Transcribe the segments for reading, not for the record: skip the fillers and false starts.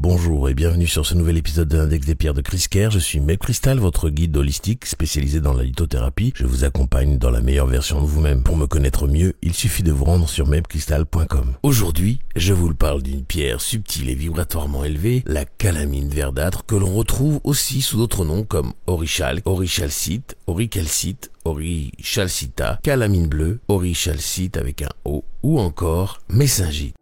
Bonjour et bienvenue sur ce nouvel épisode de l'Index des pierres de Chris Kerr. Je suis Meb Crystal, votre guide holistique spécialisé dans la lithothérapie. Je vous accompagne dans la meilleure version de vous-même. Pour me connaître mieux, il suffit de vous rendre sur mebcrystal.com. Aujourd'hui, je vous parle d'une pierre subtile et vibratoirement élevée, la calamine verdâtre, que l'on retrouve aussi sous d'autres noms comme orichalque, orichalcite, oricalcite, orichalcita, calamine bleue, orichalcite avec un O, ou encore messingite.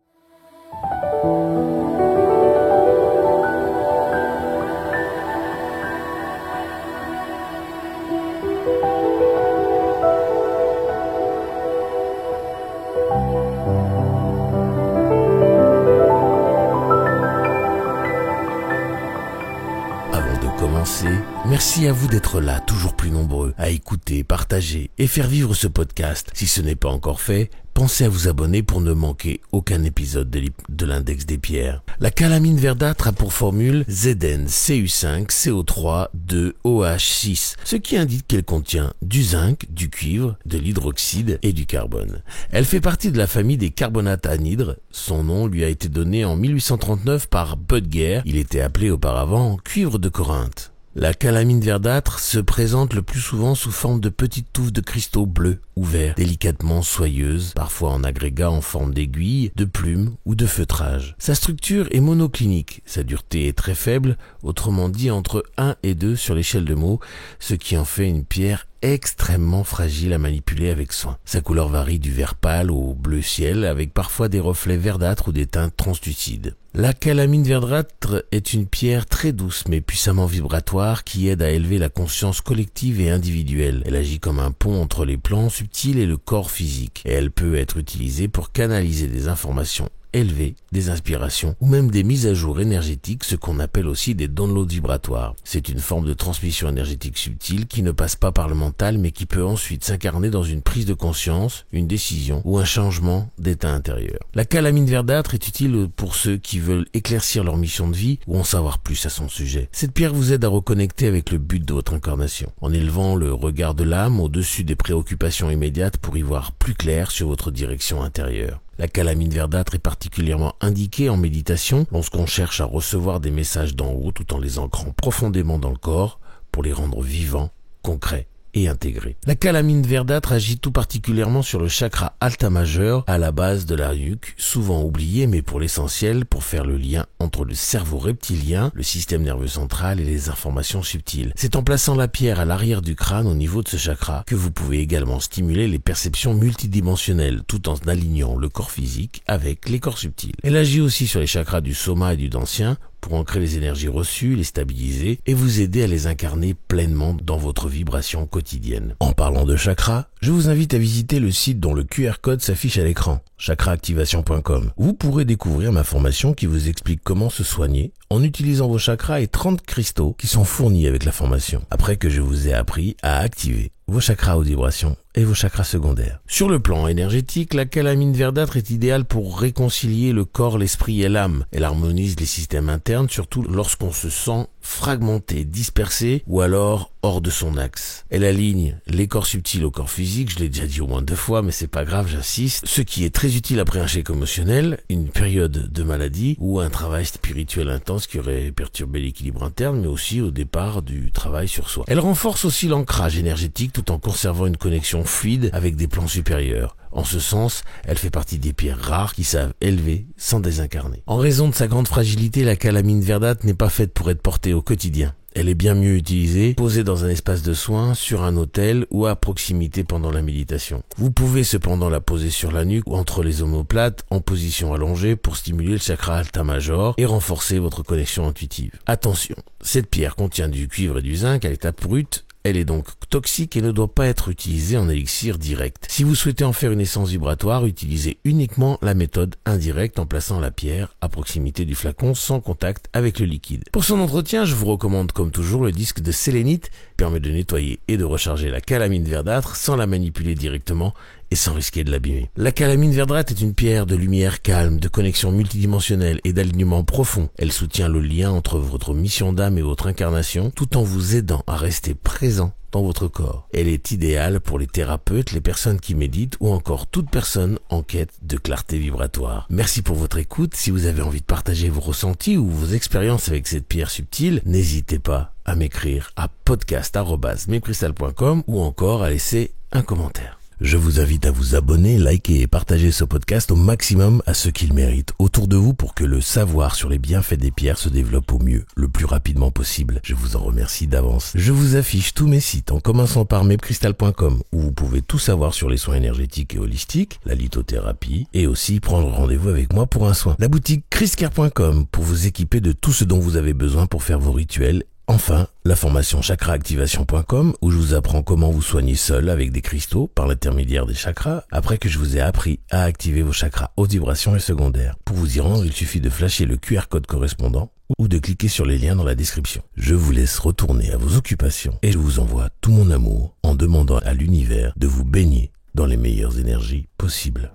Merci à vous d'être là, toujours plus nombreux, à écouter, partager et faire vivre ce podcast. Si ce n'est pas encore fait, pensez à vous abonner pour ne manquer aucun épisode de l'Index des pierres. La calamine verdâtre a pour formule ZnCu5CO3-2OH6, ce qui indique qu'elle contient du zinc, du cuivre, de l'hydroxyde et du carbone. Elle fait partie de la famille des carbonates anhydres. Son nom lui a été donné en 1839 par Böttger. Il était appelé auparavant cuivre de Corinthe. La calamine verdâtre se présente le plus souvent sous forme de petites touffes de cristaux bleus ou verts, délicatement soyeuses, parfois en agrégats en forme d'aiguille, de plumes ou de feutrage. Sa structure est monoclinique, sa dureté est très faible, autrement dit entre 1 et 2 sur l'échelle de Mohs, ce qui en fait une pierre extrêmement fragile à manipuler avec soin. Sa couleur varie du vert pâle au bleu ciel, avec parfois des reflets verdâtres ou des teintes translucides. La calamine verdâtre est une pierre très douce mais puissamment vibratoire qui aide à élever la conscience collective et individuelle. Elle agit comme un pont entre les plans subtils et le corps physique, et elle peut être utilisée pour canaliser des informations élevées, des inspirations ou même des mises à jour énergétiques, ce qu'on appelle aussi des downloads vibratoires. C'est une forme de transmission énergétique subtile qui ne passe pas par le mental mais qui peut ensuite s'incarner dans une prise de conscience, une décision ou un changement d'état intérieur. La calamine verdâtre est utile pour ceux qui veulent éclaircir leur mission de vie ou en savoir plus à son sujet. Cette pierre vous aide à reconnecter avec le but de votre incarnation, en élevant le regard de l'âme au-dessus des préoccupations immédiates pour y voir plus clair sur votre direction intérieure. La calamine verdâtre est particulièrement indiquée en méditation lorsqu'on cherche à recevoir des messages d'en haut tout en les ancrant profondément dans le corps pour les rendre vivants, concrets et intégrés. La calamine verdâtre agit tout particulièrement sur le chakra alta majeur à la base de la nuque, souvent oublié mais pour l'essentiel pour faire le lien entre le cerveau reptilien, le système nerveux central et les informations subtiles. C'est en plaçant la pierre à l'arrière du crâne au niveau de ce chakra que vous pouvez également stimuler les perceptions multidimensionnelles tout en alignant le corps physique avec les corps subtils. Elle agit aussi sur les chakras du soma et du dantien pour ancrer les énergies reçues, les stabiliser et vous aider à les incarner pleinement dans votre vibration quotidienne. En parlant de chakras, je vous invite à visiter le site dont le QR code s'affiche à l'écran, chakraactivation.com. Vous pourrez découvrir ma formation qui vous explique comment se soigner en utilisant vos chakras et 30 cristaux qui sont fournis avec la formation, après que je vous ai appris à activer vos chakras haute vibration et vos chakras secondaires. Sur le plan énergétique, la calamine verdâtre est idéale pour réconcilier le corps, l'esprit et l'âme. Elle harmonise les systèmes internes, surtout lorsqu'on se sent fragmenté, dispersé ou alors hors de son axe. Elle aligne les corps subtils au corps physique, je l'ai déjà dit au moins 2 fois, mais c'est pas grave, j'insiste. Ce qui est très utile après un choc émotionnel, une période de maladie ou un travail spirituel intense qui aurait perturbé l'équilibre interne, mais aussi au départ du travail sur soi. Elle renforce aussi l'ancrage énergétique tout en conservant une connexion fluide avec des plans supérieurs. En ce sens, elle fait partie des pierres rares qui savent élever sans désincarner. En raison de sa grande fragilité, la calamine verdâtre n'est pas faite pour être portée au quotidien. Elle est bien mieux utilisée, posée dans un espace de soins, sur un autel ou à proximité pendant la méditation. Vous pouvez cependant la poser sur la nuque ou entre les omoplates en position allongée pour stimuler le chakra alta major et renforcer votre connexion intuitive. Attention, cette pierre contient du cuivre et du zinc à l'état brut. Elle est donc toxique et ne doit pas être utilisée en élixir direct. Si vous souhaitez en faire une essence vibratoire, utilisez uniquement la méthode indirecte en plaçant la pierre à proximité du flacon sans contact avec le liquide. Pour son entretien, je vous recommande comme toujours le disque de sélénite permet de nettoyer et de recharger la calamine verdâtre sans la manipuler directement et sans risquer de l'abîmer. La calamine verdâtre est une pierre de lumière calme, de connexion multidimensionnelle et d'alignement profond. Elle soutient le lien entre votre mission d'âme et votre incarnation tout en vous aidant à rester présent dans votre corps. Elle est idéale pour les thérapeutes, les personnes qui méditent ou encore toute personne en quête de clarté vibratoire. Merci pour votre écoute. Si vous avez envie de partager vos ressentis ou vos expériences avec cette pierre subtile, n'hésitez pas à m'écrire à podcast@mepcrystal.com ou encore à laisser un commentaire. Je vous invite à vous abonner, liker et partager ce podcast au maximum à ceux qui le méritent autour de vous pour que le savoir sur les bienfaits des pierres se développe au mieux, le plus rapidement possible. Je vous en remercie d'avance. Je vous affiche tous mes sites en commençant par mepcrystal.com où vous pouvez tout savoir sur les soins énergétiques et holistiques, la lithothérapie et aussi prendre rendez-vous avec moi pour un soin. La boutique chriscare.com pour vous équiper de tout ce dont vous avez besoin pour faire vos rituels. Enfin, la formation chakraactivation.com où je vous apprends comment vous soigner seul avec des cristaux par l'intermédiaire des chakras après que je vous ai appris à activer vos chakras haute vibration et secondaires. Pour vous y rendre, il suffit de flasher le QR code correspondant ou de cliquer sur les liens dans la description. Je vous laisse retourner à vos occupations et je vous envoie tout mon amour en demandant à l'univers de vous baigner dans les meilleures énergies possibles.